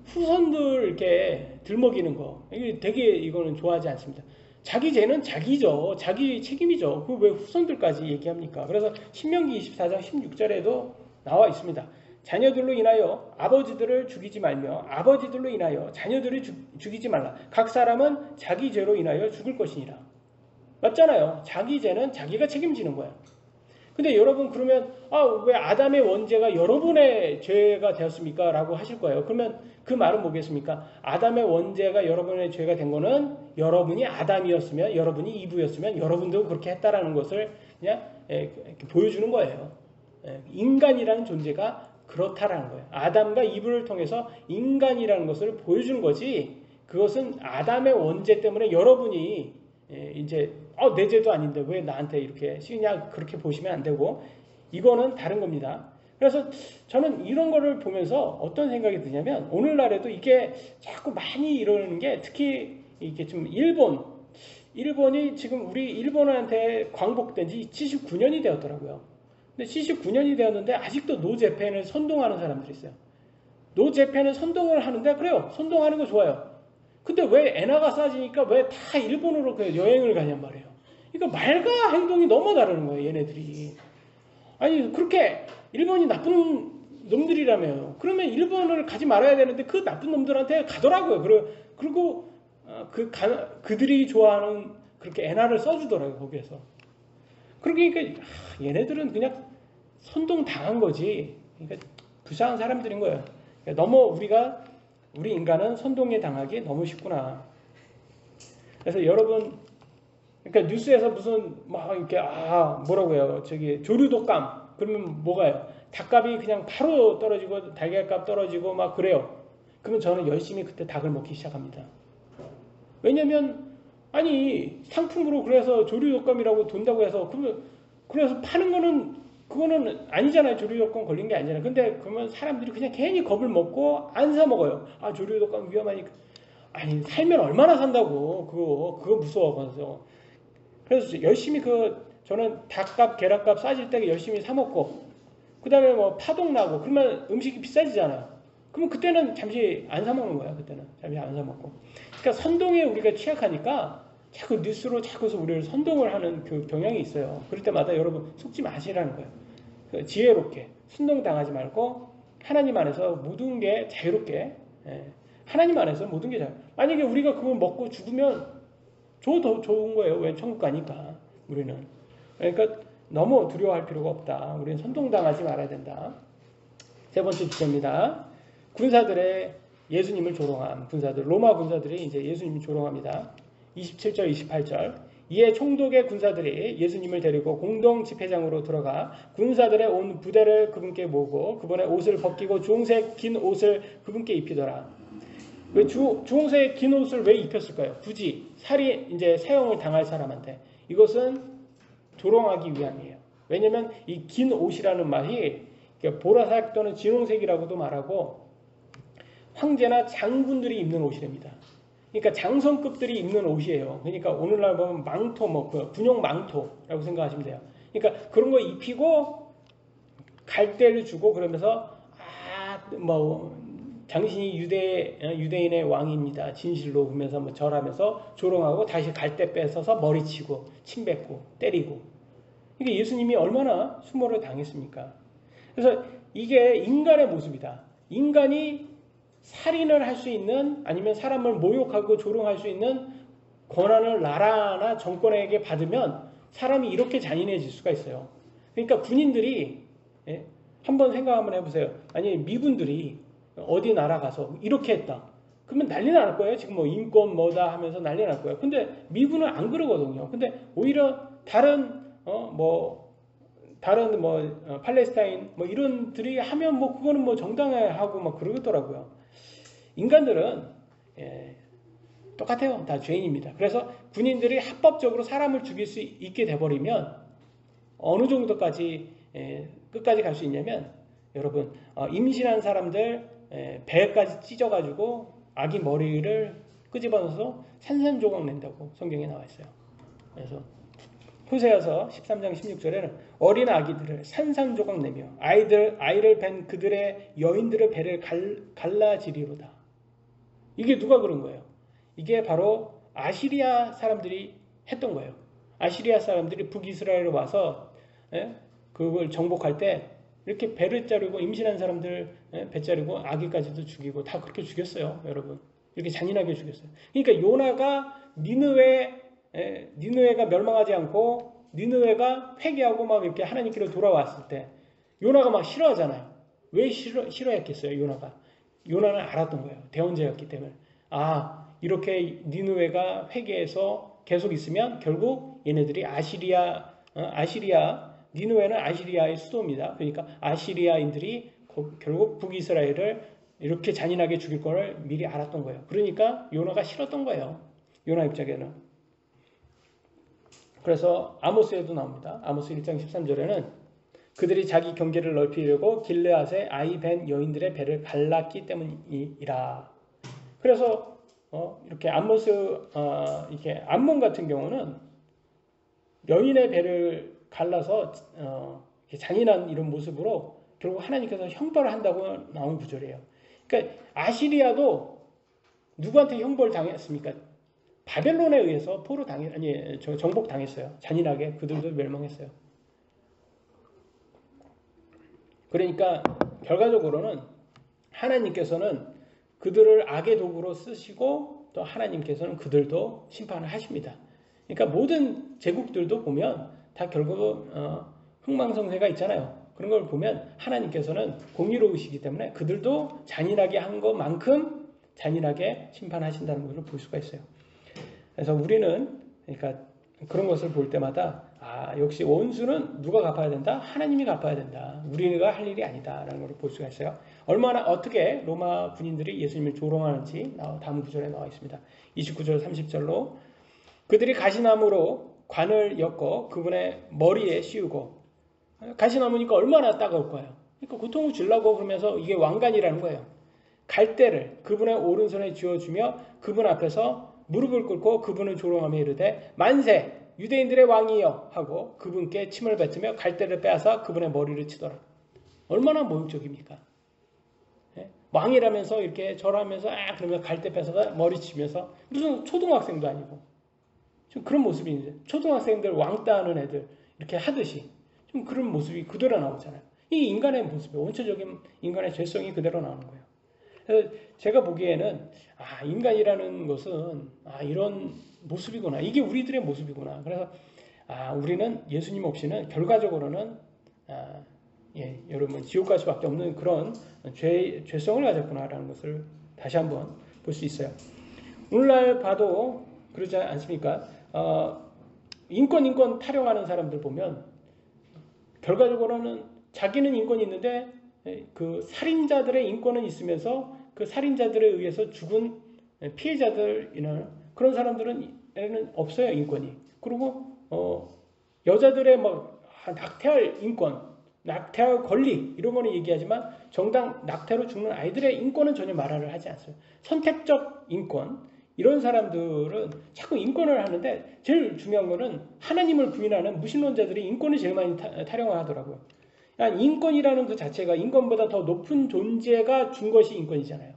후손들 이렇게 들먹이는 거 이거는 좋아하지 않습니다. 자기 죄는 자기죠. 자기 책임이죠. 그 왜 후손들까지 얘기합니까? 그래서 신명기 24장 16절에도 나와 있습니다. 자녀들로 인하여 아버지들을 죽이지 말며 아버지들로 인하여 자녀들을 죽이지 말라. 각 사람은 자기 죄로 인하여 죽을 것이니라. 맞잖아요. 자기 죄는 자기가 책임지는 거야. 근데 여러분 그러면 왜 아담의 원죄가 여러분의 죄가 되었습니까? 라고 하실 거예요. 그러면 그 말은 뭐겠습니까? 아담의 원죄가 여러분의 죄가 된 거는 여러분이 아담이었으면 여러분이 이브였으면 여러분도 그렇게 했다라는 것을 그냥 이렇게 보여주는 거예요. 인간이라는 존재가 그렇다라는 거예요. 아담과 이브를 통해서 인간이라는 것을 보여주는 거지 그것은 아담의 원죄 때문에 여러분이 이제 내 죄도 아닌데 왜 나한테 이렇게 시냐 그렇게 보시면 안 되고 이거는 다른 겁니다. 그래서 저는 이런 거를 보면서 어떤 생각이 드냐면 오늘날에도 이게 자꾸 많이 이러는 게 특히 이게 좀 일본이 지금 우리 일본한테 광복된 지 79년이 되었더라고요. 근데 79년이 되었는데 아직도 노재팬을 선동하는 사람들이 있어요. 노재팬을 선동을 하는데 그래요. 선동하는 거 좋아요. 근데 왜 엔화가 싸지니까 왜 다 일본으로 여행을 가냔 말이에요. 그러니까 말과 행동이 너무 다르는 거예요. 얘네들이. 아니 그렇게 일본이 나쁜 놈들이라며요. 그러면 일본을 가지 말아야 되는데 그 나쁜 놈들한테 가더라고요. 그리고 그들이 좋아하는 그렇게 엔화를 써주더라고요. 거기에서. 그러니까 얘네들은 그냥 선동 당한 거지. 그러니까 불쌍한 사람들인 거예요. 그러니까 너무 우리 인간은 선동에 당하기 너무 쉽구나. 그래서 여러분 그러니까 뉴스에서 무슨 막 이렇게 뭐라고요? 저기 조류독감 그러면 뭐가요? 닭값이 그냥 바로 떨어지고 달걀값 떨어지고 막 그래요. 그러면 저는 열심히 그때 닭을 먹기 시작합니다. 왜냐면 아니 상품으로 그래서 조류독감이라고 돈다고 해서 그러면 그래서 파는 거는 그거는 아니잖아요. 조류독감 걸린 게 아니잖아요. 근데 그러면 사람들이 그냥 괜히 겁을 먹고 안 사 먹어요. 조류독감 위험하니까. 아니 살면 얼마나 산다고 그거 무서워서. 그래서 열심히 저는 닭값 계란값 싸질 때 열심히 사 먹고 그 다음에 뭐 파동 나고 그러면 음식이 비싸지잖아요. 그러면 그때는 잠시 안 사 먹는 거야. 그때는 잠시 안 사 먹고. 그러니까 선동에 우리가 취약하니까 자꾸 뉴스로 자꾸서 우리를 선동을 하는 그 경향이 있어요. 그럴 때마다 여러분 속지 마시라는 거예요. 지혜롭게 선동당하지 말고 하나님 안에서 모든 게 자유롭게 하나님 안에서 모든 게 자유. 만약에 우리가 그거 먹고 죽으면 더 좋은 거예요. 왜 천국 가니까 우리는. 그러니까 너무 두려워할 필요가 없다. 우리는 선동당하지 말아야 된다. 세 번째 주제입니다. 군사들의 예수님을 조롱한 군사들, 로마 군사들이 이제 예수님을 조롱합니다. 27절, 28절. 이에 총독의 군사들이 예수님을 데리고 공동 집회장으로 들어가 군사들의 온 부대를 그분께 모으고 그분의 옷을 벗기고 주홍색 긴 옷을 그분께 입히더라. 왜 주홍색 긴 옷을 왜 입혔을까요? 굳이 이제 사형을 당할 사람한테. 이것은 조롱하기 위함이에요. 왜냐면 이 긴 옷이라는 말이 보라색 또는 진홍색이라고도 말하고 황제나 장군들이 입는 옷이랍니다. 그러니까 장성급들이 입는 옷이에요. 그러니까 오늘날 보면 망토, 군용 망토라고 생각하시면 돼요. 그러니까 그런 거 입히고 갈대를 주고 그러면서 당신이 유대인의 왕입니다. 진실로 보면서 절하면서 조롱하고 다시 갈대 뺏어서 머리치고 침뱉고 때리고. 이게 예수님이 얼마나 수모를 당했습니까? 그래서 이게 인간의 모습이다. 인간이 살인을 할 수 있는 아니면 사람을 모욕하고 조롱할 수 있는 권한을 나라나 정권에게 받으면 사람이 이렇게 잔인해질 수가 있어요. 그러니까 군인들이 한번 생각 한번 해보세요. 아니 미군들이 어디 나라 가서 이렇게 했다. 그러면 난리 날 거예요. 지금 인권 뭐다 하면서 난리 날 거예요. 근데 미군은 안 그러거든요. 근데 오히려 다른 팔레스타인 이런들이 하면 그거는 정당하고 그러더라고요. 인간들은 똑같아요. 다 죄인입니다. 그래서 군인들이 합법적으로 사람을 죽일 수 있게 돼버리면 어느 정도까지 끝까지 갈 수 있냐면 여러분 임신한 사람들 배까지 찢어가지고 아기 머리를 끄집어내서 산산조각 낸다고 성경에 나와 있어요. 그래서 호세아서 13장 16절에는 어린 아기들을 산산조각 내며 아이를 뵌 그들의 여인들의 배를 갈라지리로다. 이게 누가 그런 거예요? 이게 바로 아시리아 사람들이 했던 거예요. 아시리아 사람들이 북이스라엘에 와서 그걸 정복할 때 이렇게 배를 자르고 임신한 사람들 배 자르고 아기까지도 죽이고 다 그렇게 죽였어요. 여러분. 이렇게 잔인하게 죽였어요. 그러니까 요나가 니느웨가 멸망하지 않고 니느웨가 회개하고 막 이렇게 하나님께로 돌아왔을 때 요나가 싫어하잖아요. 왜 싫어했겠어요? 요나는 알았던 거예요. 대언자였기 때문에. 이렇게 니느웨가 회개해서 계속 있으면 결국 얘네들이 니느웨는 아시리아의 수도입니다. 그러니까 아시리아인들이 결국 북이스라엘을 이렇게 잔인하게 죽일 걸 미리 알았던 거예요. 그러니까 요나가 싫었던 거예요. 요나 입장에는. 그래서 아모스에도 나옵니다. 아모스 1장 13절에는 그들이 자기 경계를 넓히려고 길르앗의 아이 벤 여인들의 배를 갈랐기 때문이라. 그래서 이렇게 이렇게 암몬 같은 경우는 여인의 배를 갈라서 잔인한 이런 모습으로 결국 하나님께서 형벌을 한다고 나온 구절이에요. 그러니까 아시리아도 누구한테 형벌을 당했습니까? 바벨론에 의해서 정복당했어요. 잔인하게 그들도 멸망했어요. 그러니까 결과적으로는 하나님께서는 그들을 악의 도구로 쓰시고 또 하나님께서는 그들도 심판을 하십니다. 그러니까 모든 제국들도 보면 다 결국 흥망성쇠가 있잖아요. 그런 걸 보면 하나님께서는 공의로우시기 때문에 그들도 잔인하게 한 것만큼 잔인하게 심판하신다는 것을 볼 수가 있어요. 그래서 우리는 그러니까 그런 것을 볼 때마다 역시 원수는 누가 갚아야 된다? 하나님이 갚아야 된다. 우리가 할 일이 아니다 라는 걸 볼 수가 있어요. 얼마나 어떻게 로마 군인들이 예수님을 조롱하는지 다음 구절에 나와 있습니다. 29절 30절로 그들이 가시나무로 관을 엮어 그분의 머리에 씌우고, 가시나무니까 얼마나 따가울 거예요. 그러니까 고통을 주려고 그러면서, 이게 왕관이라는 거예요. 갈대를 그분의 오른손에 쥐어주며 그분 앞에서 무릎을 꿇고 그분을 조롱하며 이르되 만세 유대인들의 왕이여 하고 그분께 침을 뱉으며 갈대를 빼앗아 그분의 머리를 치더라. 얼마나 모욕적입니까? 왕이라면서 이렇게 절하면서 그러면 갈대 뺏어서 머리 치면서, 무슨 초등학생도 아니고 좀 그런 모습이 있는데, 초등학생들 왕따 하는 애들 이렇게 하듯이 좀 그런 모습이 그대로 나오잖아요. 이 인간의 모습이에요. 원초적인 인간의 죄성이 그대로 나오는 거예요. 그래서 제가 보기에는 인간이라는 것은 이런 모습이구나, 이게 우리들의 모습이구나. 그래서 우리는 예수님 없이는 결과적으로는 여러분 지옥 갈 수밖에 없는 그런 죄성을 가졌구나라는 것을 다시 한번 볼 수 있어요. 오늘날 봐도 그러지 않습니까? 인권 타령하는 사람들 보면 결과적으로는 자기는 인권이 있는데 그 살인자들의 인권은 있으면서 그 살인자들에 의해서 죽은 피해자들이나 그런 사람들은 없어요, 인권이. 그리고 여자들의 낙태할 인권, 낙태할 권리 이런 거는 얘기하지만 정당 낙태로 죽는 아이들의 인권은 전혀 말을 하지 않어요. 선택적 인권, 이런 사람들은 자꾸 인권을 하는데, 제일 중요한 거는 하나님을 부인하는 무신론자들이 인권을 제일 많이 타령하더라고요. 인권이라는 그 자체가 인간보다 더 높은 존재가 준 것이 인권이잖아요.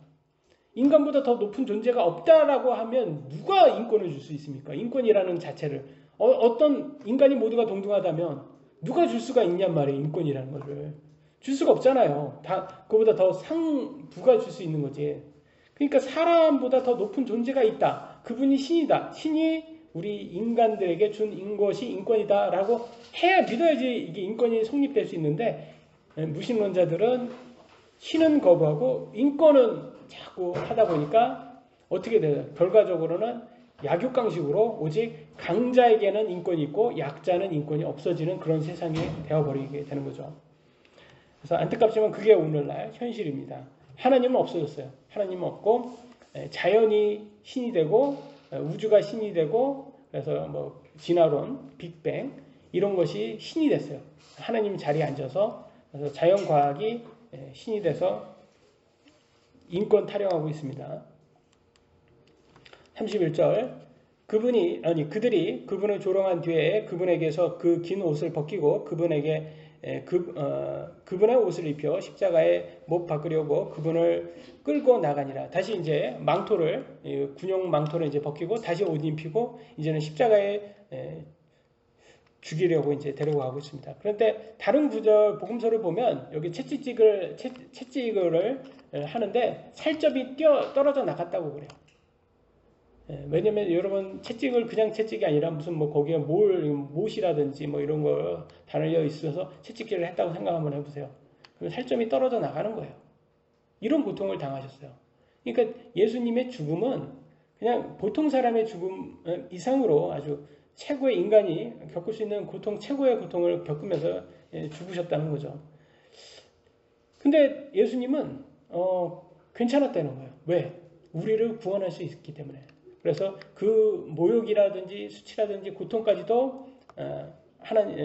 인간보다 더 높은 존재가 없다라고 하면 누가 인권을 줄 수 있습니까? 인권이라는 자체를 어떤 인간이 모두가 동등하다면 누가 줄 수가 있냔 말이에요. 인권이라는 것을 줄 수가 없잖아요. 다 그보다 더 상부가 줄 수 있는 거지. 그러니까 사람보다 더 높은 존재가 있다. 그분이 신이다. 신이 우리 인간들에게 준 것이 인권이다라고 해야 믿어야지 이게 인권이 성립될 수 있는데, 무신론자들은 신은 거부하고 인권은 자꾸 하다 보니까 어떻게 돼요? 결과적으로는 약육강식으로 오직 강자에게는 인권이 있고 약자는 인권이 없어지는 그런 세상이 되어버리게 되는 거죠. 그래서 안타깝지만 그게 오늘날 현실입니다. 하나님은 없어졌어요. 하나님은 없고 자연이 신이 되고 우주가 신이 되고, 그래서 진화론, 빅뱅 이런 것이 신이 됐어요. 하나님 자리에 앉아서, 그래서 자연과학이 신이 돼서 인권 타령하고 있습니다. 31절 그들이 그분을 조롱한 뒤에 그분에게서 그 긴 옷을 벗기고 그분의 옷을 입혀 십자가에 못 박으려고 그분을 끌고 나가니라. 다시 이제 군용 망토를 이제 벗기고 다시 옷 입히고 이제는 십자가에 죽이려고 이제 데려가고 있습니다. 그런데 다른 구절 복음서를 보면 여기 채찍을 하는데 살점이 떨어져 나갔다고 그래요. 왜냐면 여러분 채찍을 그냥 채찍이 아니라 무슨 거기에 못이라든지 이런 거 달려 있어서 채찍질을 했다고 생각 한번 해보세요. 그럼 살점이 떨어져 나가는 거예요. 이런 고통을 당하셨어요. 그러니까 예수님의 죽음은 그냥 보통 사람의 죽음 이상으로 아주 최고의 인간이 겪을 수 있는 최고의 고통을 겪으면서 죽으셨다는 거죠. 근데 예수님은 괜찮았다는 거예요. 왜? 우리를 구원할 수 있기 때문에. 그래서 그 모욕이라든지 수치라든지 고통까지도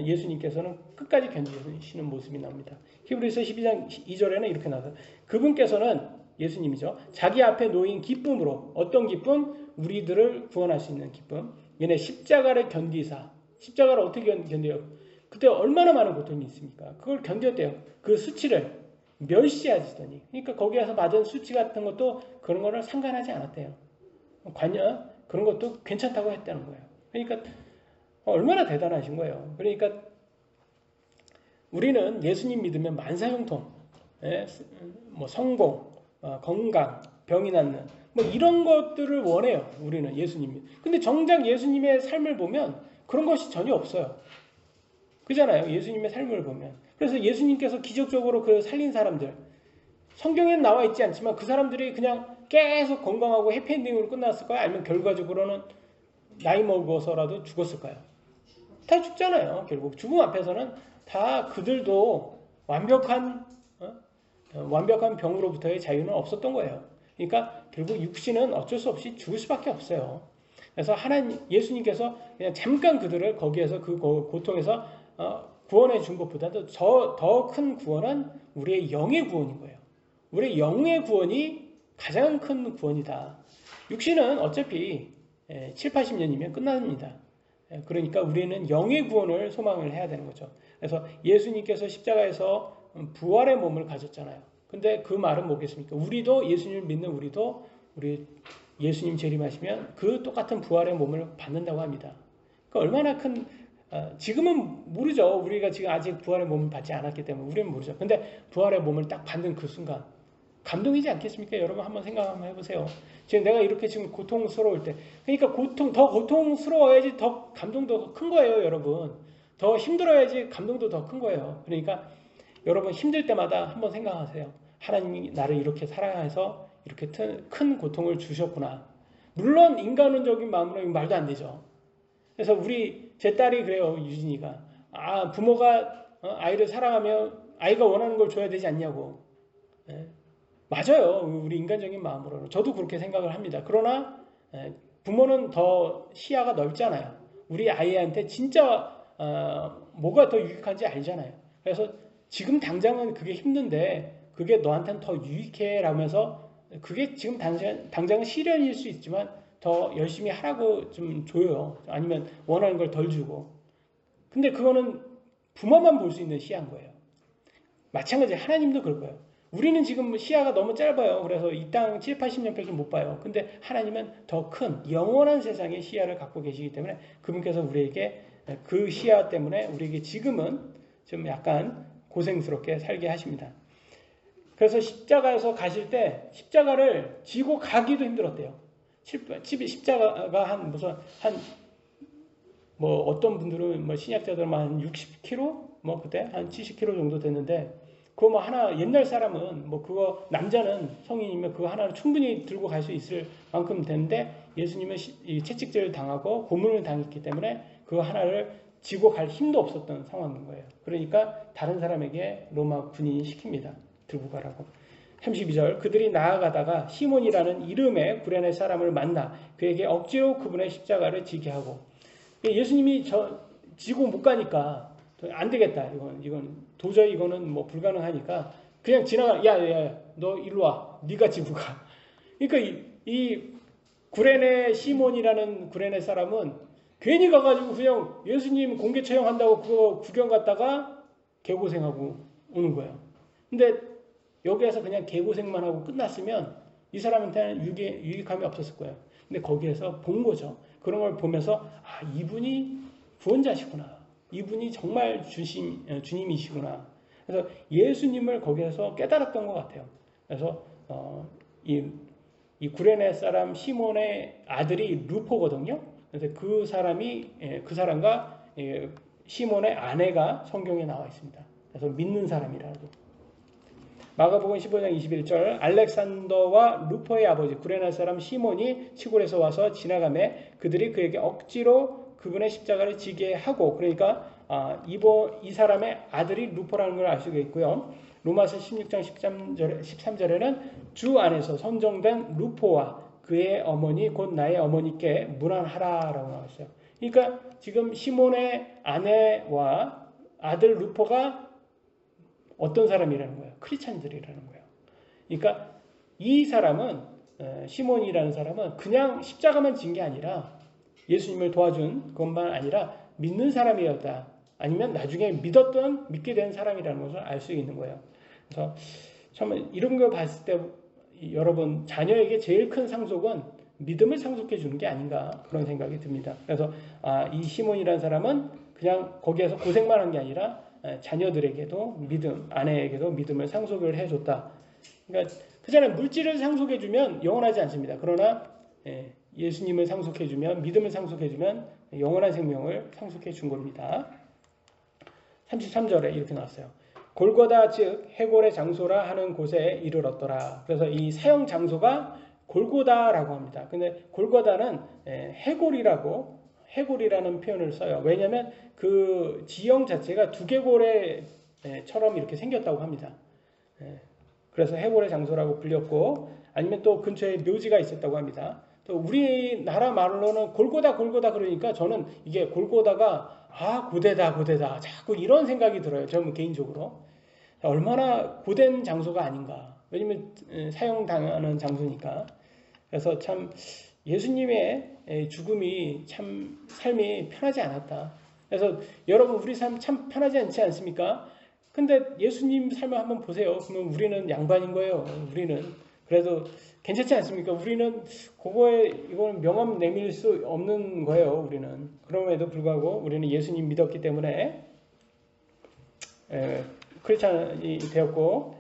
예수님께서는 끝까지 견디시는 모습이 나옵니다. 히브리서 12장 2절에는 이렇게 나와요. 그분께서는, 예수님이죠, 자기 앞에 놓인 기쁨으로, 어떤 기쁨? 우리들을 구원할 수 있는 기쁨. 얘네 십자가를 견디사. 십자가를 어떻게 견뎌요? 그때 얼마나 많은 고통이 있습니까? 그걸 견뎠대요. 그 수치를 멸시하시더니. 그러니까 거기에서 받은 수치 같은 것도 그런 거를 상관하지 않았대요. 그런 것도 괜찮다고 했다는 거예요. 그러니까 얼마나 대단하신 거예요. 그러니까 우리는 예수님 믿으면 만사형통, 성공, 건강, 병이 낫는 이런 것들을 원해요. 우리는 예수님이. 근데 정작 예수님의 삶을 보면 그런 것이 전혀 없어요. 그잖아요. 예수님의 삶을 보면. 그래서 예수님께서 기적적으로 그 살린 사람들, 성경에는 나와 있지 않지만 그 사람들이 그냥 계속 건강하고 해피엔딩으로 끝났을까요? 아니면 결과적으로는 나이 먹어서라도 죽었을까요? 다 죽잖아요. 결국 죽음 앞에서는 다 그들도 완벽한 병으로부터의 자유는 없었던 거예요. 그러니까 결국 육신은 어쩔 수 없이 죽을 수밖에 없어요. 그래서 예수님께서 그냥 잠깐 그들을 거기에서 그 고통에서 구원해 준 것보다도 더 큰 구원은 우리의 영의 구원인 거예요. 우리의 영의 구원이 가장 큰 구원이다. 육신은 어차피 7, 80년이면 끝납니다. 그러니까 우리는 영의 구원을 소망을 해야 되는 거죠. 그래서 예수님께서 십자가에서 부활의 몸을 가졌잖아요. 근데 그 말은 뭐겠습니까? 우리도 예수님을 믿는 우리 예수님 재림하시면 그 똑같은 부활의 몸을 받는다고 합니다. 그러니까 얼마나 큰 지금은 모르죠. 우리가 지금 아직 부활의 몸을 받지 않았기 때문에 우리는 모르죠. 근데 부활의 몸을 딱 받는 그 순간 감동이지 않겠습니까? 여러분 한번 생각 한번 해보세요. 지금 내가 이렇게 지금 고통스러울 때, 그러니까 더 고통스러워야지 더 감동도 큰 거예요, 여러분. 더 힘들어야지 감동도 더 큰 거예요. 그러니까 여러분 힘들 때마다 한번 생각하세요. 하나님이 나를 이렇게 사랑해서 이렇게 큰 고통을 주셨구나. 물론 인간적인 마음으로 말도 안 되죠. 그래서 제 딸이 그래요, 유진이가. 부모가 아이를 사랑하며 아이가 원하는 걸 줘야 되지 않냐고. 맞아요. 우리 인간적인 마음으로는. 저도 그렇게 생각을 합니다. 그러나 부모는 더 시야가 넓잖아요. 우리 아이한테 진짜 뭐가 더 유익한지 알잖아요. 그래서 지금 당장은 그게 힘든데 그게 너한테는 더 유익해 라면서 그게 지금 당장은 시련일 수 있지만 더 열심히 하라고 좀 줘요. 아니면 원하는 걸 덜 주고. 근데 그거는 부모만 볼 수 있는 시야인 거예요. 마찬가지로 하나님도 그럴 거예요. 우리는 지금 시야가 너무 짧아요. 그래서 이 땅 7, 80년밖에 못 봐요. 근데 하나님은 더 큰 영원한 세상의 시야를 갖고 계시기 때문에 그분께서 우리에게 그 시야 때문에 우리에게 지금은 좀 약간 고생스럽게 살게 하십니다. 그래서 십자가에서 가실 때 십자가를 지고 가기도 힘들었대요. 십자가가 어떤 분들은 신약자들만 한 60km? 그때 한 70km 정도 됐는데 그거 하나 옛날 사람은 그거 남자는 성인이면 그거 하나는 충분히 들고 갈 수 있을 만큼 되는데 예수님은 채찍질을 당하고 고문을 당했기 때문에 그거 하나를 지고 갈 힘도 없었던 상황인 거예요. 그러니까 다른 사람에게 로마 군인이 시킵니다. 들고 가라고. 32절 그들이 나아가다가 시몬이라는 이름의 구레네 사람을 만나 그에게 억지로 그분의 십자가를 지게 하고 예수님이 지고 못 가니까 안 되겠다. 이건 도저히 이거는 불가능하니까 그냥 지나가. 야, 너 일로 와. 네가 지고 가. 그러니까 이 구레네 시몬이라는 구레네 사람은 괜히 가가지고 그냥 예수님 공개 처형한다고 그거 구경 갔다가 개고생하고 오는 거예요. 근데 여기에서 그냥 개고생만 하고 끝났으면 이 사람한테는 유익함이 없었을 거예요. 근데 거기에서 본 거죠. 그런 걸 보면서 이분이 구원자시구나. 이분이 정말 주님이시구나. 그래서 예수님을 거기에서 깨달았던 것 같아요. 그래서 이 구레네 사람 시몬의 아들이 루포거든요. 그래서 그 사람과 시몬의 아내가 성경에 나와 있습니다. 그래서 믿는 사람이라고. 마가복음 15장 21절 알렉산더와 루포의 아버지 구레네 사람 시몬이 시골에서 와서 지나가매 그들이 그에게 억지로 그분의 십자가를 지게 하고 그러니까 이 사람의 아들이 루포라는 걸 알 수가 있고요. 로마서 16장 13절에는 주 안에서 선정된 루포와 그의 어머니 곧 나의 어머니께 문안하라라고 나와 있어요. 그러니까 지금 시몬의 아내와 아들 루포가 어떤 사람이라는 거예요? 크리스찬들이라는 거예요. 그러니까 이 사람은 시몬이라는 사람은 그냥 십자가만 진 게 아니라 예수님을 도와준 것만 아니라 믿는 사람이었다. 아니면 나중에 믿게 된 사람이라는 것을 알 수 있는 거예요. 그래서 처음에 이런 걸 봤을 때 여러분 자녀에게 제일 큰 상속은 믿음을 상속해 주는 게 아닌가 그런 생각이 듭니다. 그래서 이 시몬이라는 사람은 그냥 거기에서 고생만 한 게 아니라 자녀들에게도 아내에게도 믿음을 상속을 해줬다. 그러니까 그잖아요. 물질을 상속해주면 영원하지 않습니다. 그러나 예수님을 상속해주면 믿음을 상속해주면 영원한 생명을 상속해 준 겁니다. 33절에 이렇게 나왔어요. 골고다 즉 해골의 장소라 하는 곳에 이르렀더라. 그래서 이 사형 장소가 골고다라고 합니다. 근데 골고다는 해골이라는 표현을 써요. 왜냐하면 그 지형 자체가 두개골처럼 이렇게 생겼다고 합니다. 그래서 해골의 장소라고 불렸고, 아니면 또 근처에 묘지가 있었다고 합니다. 또 우리나라 말로는 골고다 그러니까 저는 이게 골고다가 고대다 자꾸 이런 생각이 들어요. 저는 개인적으로 얼마나 고된 장소가 아닌가. 왜냐면 사형당하는 장소니까. 그래서 참 예수님의 죽음이 참 삶이 편하지 않았다. 그래서 여러분 우리 삶 참 편하지 않지 않습니까? 근데 예수님 삶을 한번 보세요. 그러면 우리는 양반인 거예요. 우리는 그래도 괜찮지 않습니까? 우리는 이거는 명함 내밀 수 없는 거예요. 우리는 그럼에도 불구하고 우리는 예수님 믿었기 때문에 크리스찬이 되었고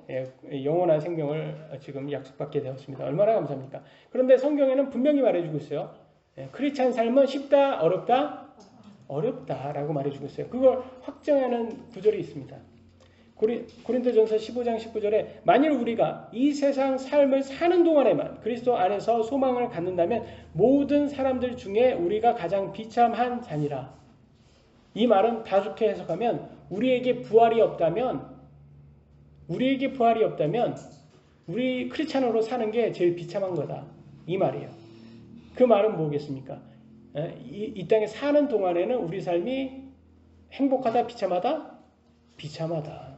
영원한 생명을 지금 약속받게 되었습니다. 얼마나 감사합니까? 그런데 성경에는 분명히 말해주고 있어요. 크리스찬 삶은 쉽다, 어렵다? 어렵다라고 말해주고 있어요. 그걸 확정하는 구절이 있습니다. 고린도전서 15장 19절에 만일 우리가 이 세상 삶을 사는 동안에만 그리스도 안에서 소망을 갖는다면 모든 사람들 중에 우리가 가장 비참한 자니라. 이 말은 다좋게 해석하면 우리에게 부활이 없다면 우리 크리스찬으로 사는 게 제일 비참한 거다. 이 말이에요. 그 말은 뭐겠습니까? 이 땅에 사는 동안에는 우리 삶이 행복하다, 비참하다? 비참하다.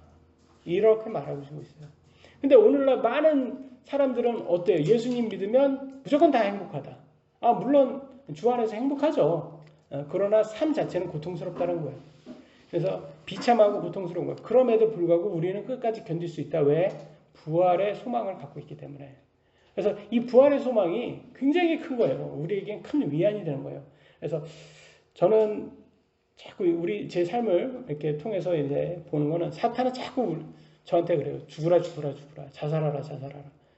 이렇게 말하고 있어요. 근데 오늘날 많은 사람들은 어때요? 예수님 믿으면 무조건 다 행복하다. 물론 주 안에서 행복하죠. 그러나 삶 자체는 고통스럽다는 거예요. 그래서 비참하고 고통스러운 거예요. 그럼에도 불구하고 우리는 끝까지 견딜 수 있다. 왜? 부활의 소망을 갖고 있기 때문에. 그래서 이 부활의 소망이 굉장히 큰 거예요. 우리에겐 큰 위안이 되는 거예요. 그래서 저는 자꾸 제 삶을 이렇게 통해서 이제 보는 거는 사탄은 자꾸 저한테 그래요. 죽으라. 자살하라.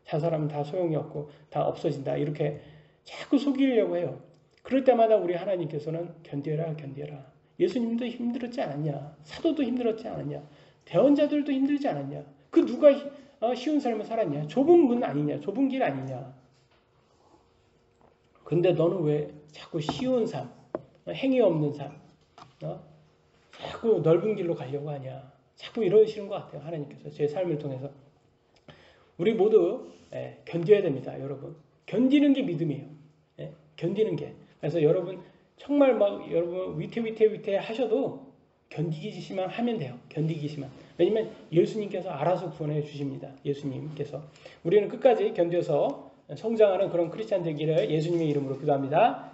자살하면 다 소용이 없고 다 없어진다. 이렇게 자꾸 속이려고 해요. 그럴 때마다 우리 하나님께서는 견뎌라. 예수님도 힘들었지 않았냐? 사도도 힘들었지 않았냐? 대언자들도 힘들지 않았냐? 그 누가 쉬운 삶을 살았냐? 좁은 문 아니냐? 좁은 길 아니냐? 근데 너는 왜 자꾸 쉬운 삶, 행위 없는 삶, 자꾸 넓은 길로 가려고 하냐? 자꾸 이러시는 것 같아요. 하나님께서 제 삶을 통해서. 우리 모두 견뎌야 됩니다. 여러분. 견디는 게 믿음이에요. 견디는 게. 그래서 여러분 정말 여러분 위태 하셔도 견디기만 하면 돼요. 견디기만. 왜냐면 예수님께서 알아서 구원해 주십니다. 예수님께서. 우리는 끝까지 견뎌서 성장하는 그런 크리스찬 되기를 예수님의 이름으로 기도합니다.